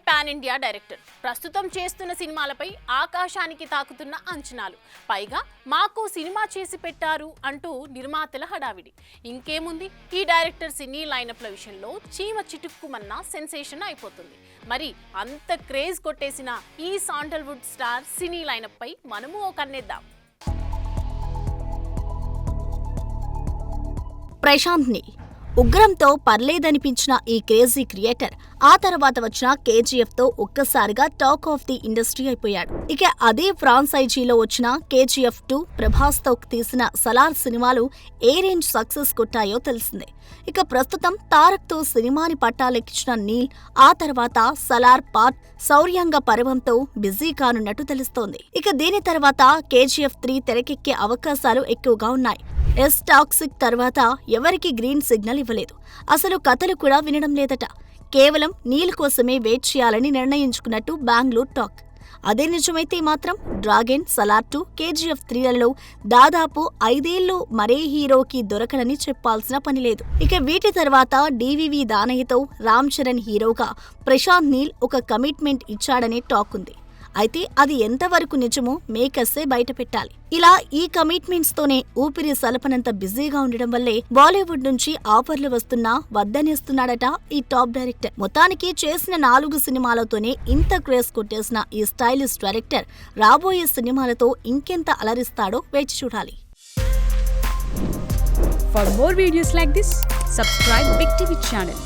Pan India director. ప్రస్తుతం చేస్తున్న సినిమాలపై ఆకాశానికి తాకుతున్న అంచనాలు. పైగా మాకు సినిమా చేసి పెట్టారు అంటూ నిర్మాతల హడావిడి. ఇంకేముంది, ఈ డైరెక్టర్ సినీ లైనప్ల విషయంలో చీమ చిటుక్కుమన్న సెన్సేషన్ అయిపోతుంది. మరి అంత క్రేజ్ కొట్టేసిన ఈ శాండల్వుడ్ స్టార్ సినీ లైనప్ పై మనము ఓ కన్నేద్దాం. ప్రశాంత్ నీల్ ఉగ్రంతో పర్లేదనిపించిన ఈ క్రేజీ క్రియేటర్ ఆ తర్వాత వచ్చిన కేజీఎఫ్ తో ఒక్కసారిగా టాక్ ఆఫ్ ది ఇండస్ట్రీ అయిపోయాడు. ఇక అదే ఫ్రాంచైజీలో వచ్చిన కేజీఎఫ్ 2 ప్రభాస్ తో తీసిన సలార్ సినిమాలు ఏ రేంజ్ సక్సెస్ కొట్టాయో తెలిసిందే. ఇక ప్రస్తుతం తారక్ తో సినిమాని పట్టాలెక్కించిన నీల్ ఆ తర్వాత సలార్ పార్ట్ శౌర్యంగ పర్వంతో బిజీ కానున్నట్టు తెలుస్తోంది. ఇక దీని తర్వాత కేజీఎఫ్ 3 తెరకెక్కే అవకాశాలు ఎక్కువగా ఉన్నాయి. ఎస్ టాక్సిక్ తర్వాత ఎవరికి గ్రీన్ సిగ్నల్ ఇవ్వలేదు. అసలు కథలు కూడా వినడం లేదట. కేవలం నీల్ కోసమే వెయిట్ చేయాలని నిర్ణయించుకున్నట్టు బెంగళూరు టాక్. అదే నిజమైతే మాత్రం డ్రాగన్, సలార్ 2, కేజీఎఫ్ 3లలో దాదాపు 5 ఏళ్లు మరే హీరోకి దొరకనని చెప్పాల్సిన పని లేదు. ఇక వీటి తర్వాత డివివి దానయ్యతో రామ్ చరణ్ హీరోగా ప్రశాంత్ నీల్ ఒక కమిట్మెంట్ ఇచ్చాడనే టాక్ ఉంది. అయితే అది ఎంతవరకు నిజమో మేకర్సే బయట పెట్టాలి. ఇలా ఈ కమిట్మెంట్స్ తోనే ఊపిరి సలపనంత బిజీగా ఉండడం వల్లే బాలీవుడ్ నుంచి ఆఫర్లు వస్తున్నా వద్దనేస్తున్నాడట ఈ టాప్ డైరెక్టర్. మొత్తానికి చేసిన 4 సినిమాలతోనే ఇంత క్రేజ్ కొట్టేసిన ఈ స్టైలిష్ డైరెక్టర్ రాబోయే సినిమాలతో ఇంకెంత అలరిస్తాడో వేచి చూడాలి. For more videos like this, subscribe Big TV channel.